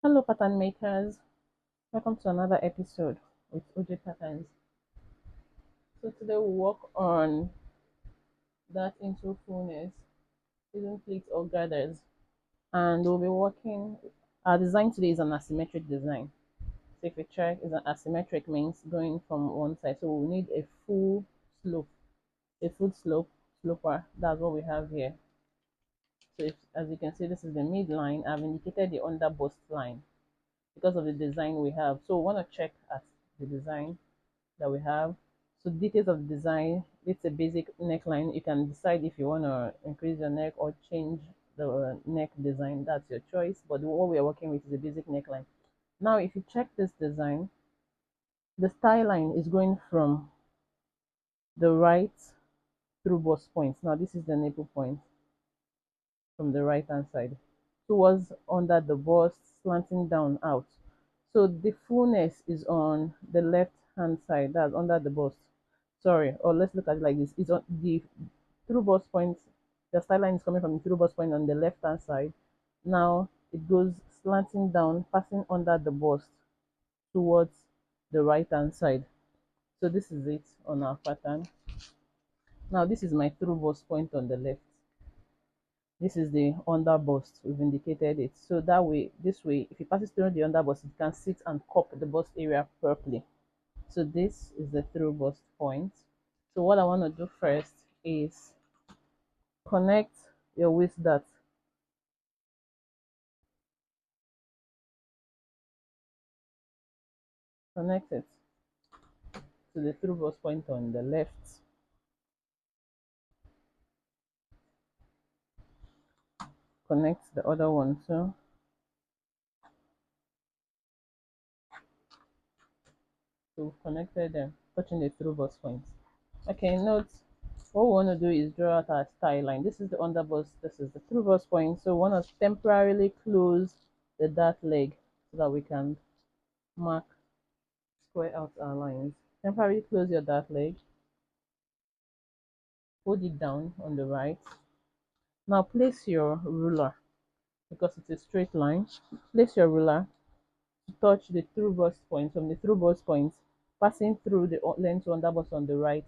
Hello, pattern makers. Welcome to another episode with OJ Patterns. So today we'll work on that into fullness using pleats or gathers, and we'll be working. Our design today is an asymmetric design. So if you check, is an asymmetric means going from one side. So we need a full slope, a full sloper. That's what we have here. So if, as you can see, this is the midline. I've indicated the under bust line because of the design we have. So we want to check at the design that we have. So details of the design, it's a basic neckline. You can decide if you want to increase your neck or change the neck design. That's your choice. But what we are working with is a basic neckline. Now, if you check this design, the style line is going from the right through bust points. Now, this is the nipple point from the right hand side towards under the bust, slanting down out. So the fullness is on the left hand side, that's under the bust. Sorry, or let's look at it like this. It's on the through bust point, the style line is coming from the through bust point on the left hand side. Now it goes slanting down, passing under the bust towards the right hand side. So this is it on our pattern. Now this is my through bust point on the left. This is the under bust. We've indicated it. So that way, this way, if it passes through the under bust, it can sit and cup the bust area properly. So this is the through bust point. So what I want to do first is connect your waist dart. Connect it to the through bust point on the left. Connect the other one too. So we've connected them, touching the through bust point. Okay, note what we want to do is draw out our style line. This is the under bust, this is the through bust point. So we want to temporarily close the dart leg so that we can mark, square out our lines. Temporarily close your dart leg, hold it down on the right. Now place your ruler, because it's a straight line. Place your ruler to touch the through bust point. From the through bust point, passing through the length under bust on the right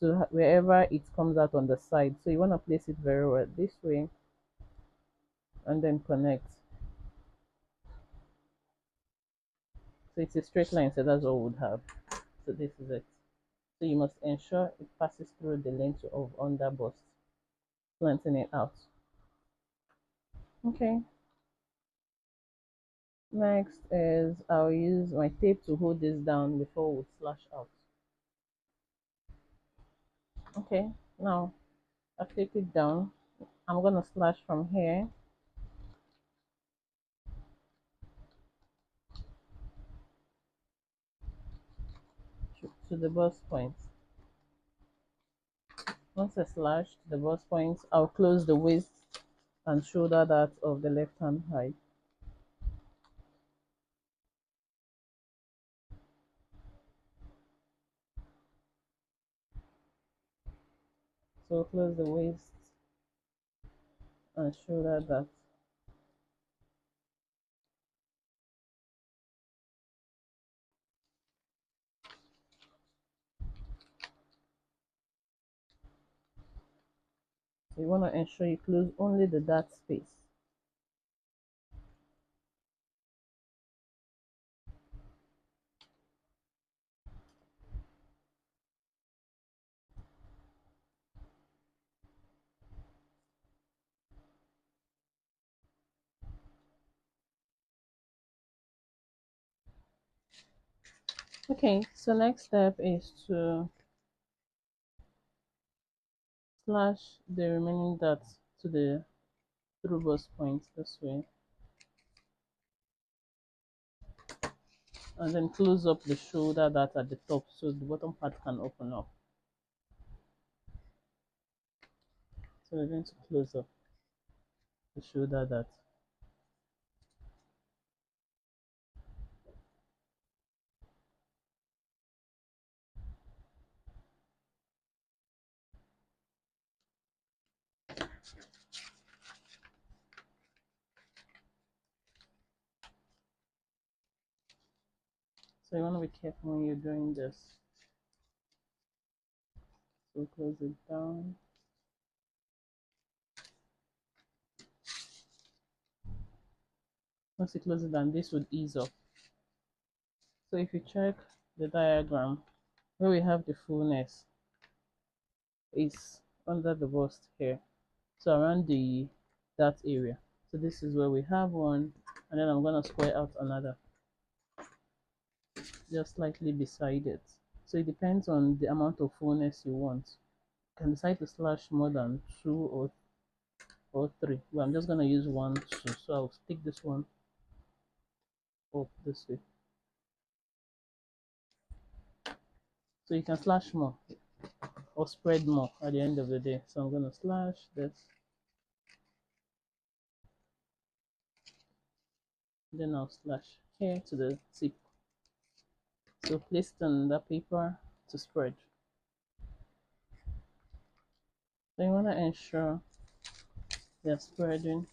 to wherever it comes out on the side. So you want to place it very well this way and then connect. So it's a straight line, so that's all we would have. So this is it. So you must ensure it passes through the length of under bust, flattening it out. Okay. Next is I'll use my tape to hold this down before we slash out. Okay, now I've taped it down. I'm gonna slash from here to the bust point. Once I slash to the bust point, I'll close the waist and shoulder dart of the left hand side. So close the waist and shoulder dart. So you want to ensure you close only the dart space. Okay, so next step is to slash the remaining dots to the through bust point this way, and then close up the shoulder dart at the top so the bottom part can open up. So we're going to close up the shoulder dart. So you want to be careful when you're doing this. So close it down. Once you close it down, this would ease up. So if you check the diagram, where we have the fullness is under the bust here. So around that area. So this is where we have one, and then I'm gonna square out another just slightly beside it. So it depends on the amount of fullness you want. You can decide to slash more than two or three. Well, I'm just gonna use one, two. So I'll stick this one up this way. So you can slash more or spread more at the end of the day. So I'm gonna slash this, then I'll slash here to the tip. So place it on the paper to spread. So you wanna ensure they're spreading,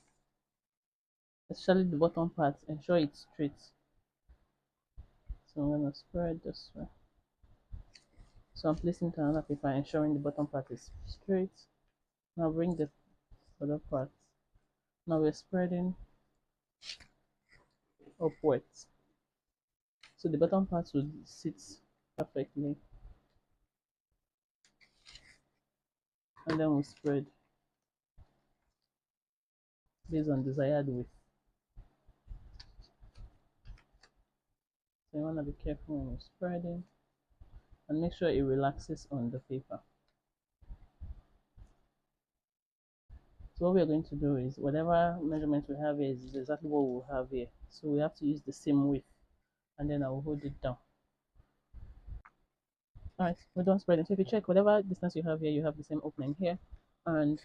especially the bottom part, ensure it's straight. So I'm gonna spread this way. So I'm placing it on another paper, ensuring the bottom part is straight. Now bring the other part. Now we're spreading upwards. So the bottom part will sit perfectly. And then we'll spread based on desired width. So you wanna be careful when you're spreading and make sure it relaxes on the paper. So what we're going to do is whatever measurement we have here is exactly what we'll have here. So we have to use the same width, and then I will hold it down. Alright, we're done spreading. So if you check whatever distance you have here, you have the same opening here, and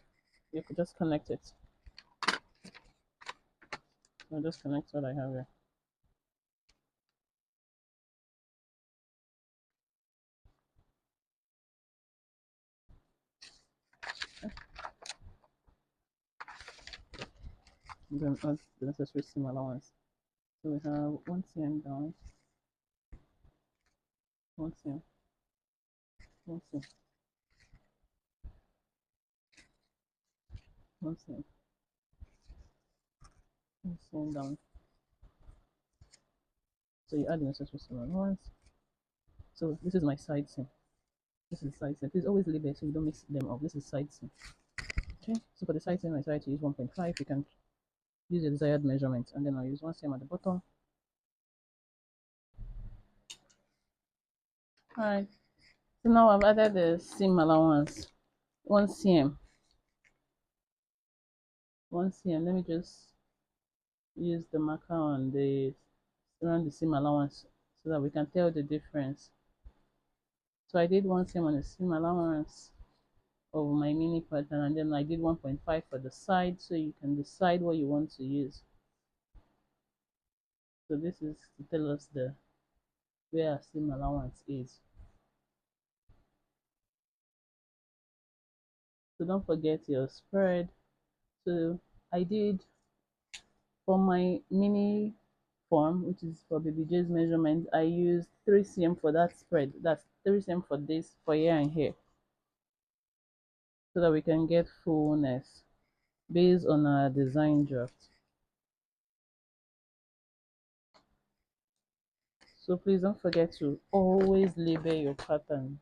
you could just connect it. I'll just connect what I have here. Then add the necessary seam allowance. So we have 1 cm down, 1 cm, 1 cm, 1 cm, 1 cm down. So you add the necessary seam allowance. So this is my side seam. This is side seam. Please always leave it so you don't mix them up. This is side seam. Okay, so for the side seam I decided to use 1.5. You can use your desired measurement, and then I'll use 1 cm at the bottom. Alright, so now I've added the seam allowance 1 cm. 1 cm. Let me just use the marker on the around the seam allowance so that we can tell the difference. So I did 1 cm on the seam allowance of my mini pattern, and then I did 1.5 for the side, so you can decide what you want to use. So this is to tell us the where our seam allowance is. So don't forget your spread. So I did for my mini form, which is for baby J's measurement, I used 3 cm for that spread. That's 3 cm for this, for here and here, so that we can get fullness based on our design draft. So please don't forget to always label your pattern.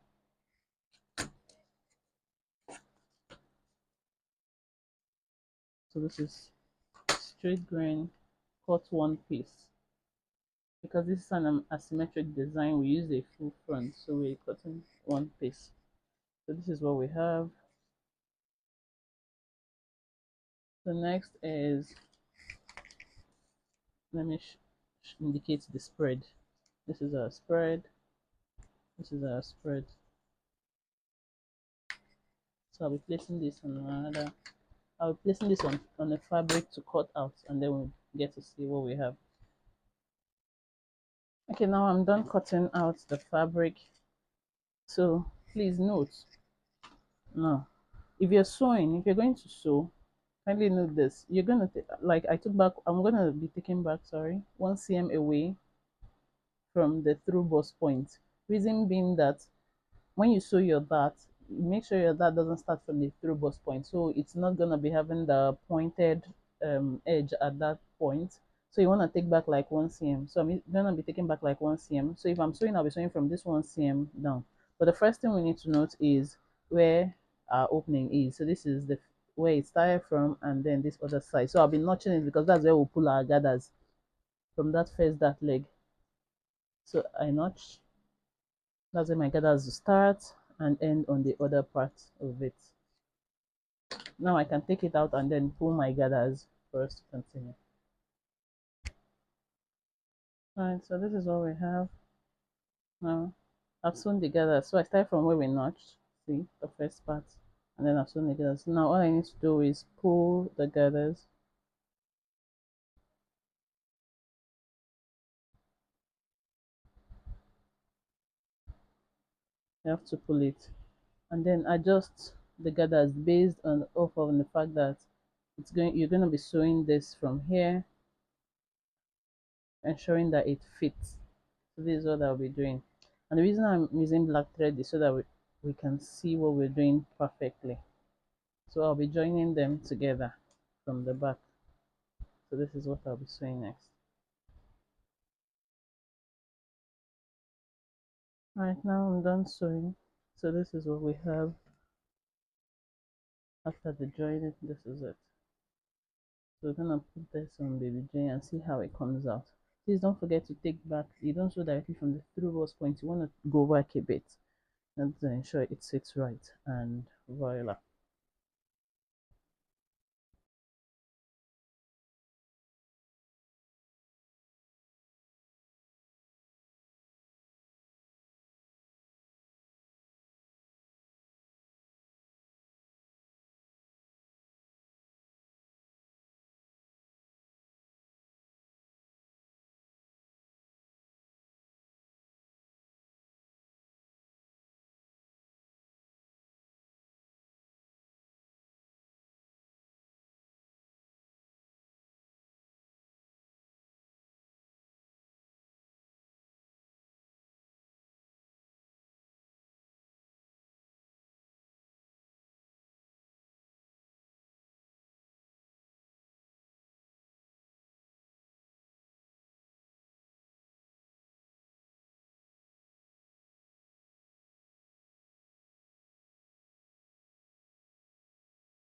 So this is straight grain, cut one piece. Because this is an asymmetric design, we use a full front, so we're cutting one piece. So this is what we have. The next is, let me indicate the spread. This is our spread. This is our spread. So I'll be placing this on another. I'll be placing this on a fabric to cut out, and then we'll get to see what we have. Okay, now I'm done cutting out the fabric. So please note, now if you're sewing, if you're going to sew, kindly note this. You're gonna like I took back. I'm gonna be taking back. Sorry, 1 cm away from the through bust point. Reason being that when you sew your dart, make sure your dart doesn't start from the through bust point. So it's not gonna be having the pointed edge at that point. So you want to take back like 1 cm. So I'm gonna be taking back like 1 cm. So if I'm sewing, I'll be sewing from this 1 cm down. But the first thing we need to note is where our opening is. So this is the where it started from, and then this other side. So I'll be notching it because that's where we'll pull our gathers from that first dart leg. So I notch. That's where my gathers start and end on the other part of it. Now I can take it out and then pull my gathers for us to continue. Alright, so this is what we have now. I've sewn the gathers. So I start from where we notched, see, the first part, and then I've sewn the gathers. Now all I need to do is pull the gathers. You have to pull it and then adjust the gathers based on off of the fact that you're going to be sewing this from here, ensuring that it fits. So this is what I'll be doing. And the reason I'm using black thread is so that we can see what we're doing perfectly. So I'll be joining them together from the back. So this is what I'll be sewing next. Alright, now I'm done sewing. So this is what we have after the joining. This is it. So we're gonna put this on baby J and see how it comes out. Please don't forget to take back. You don't sew directly from the through bust point. You want to go back a bit and to ensure it sits right. And voila.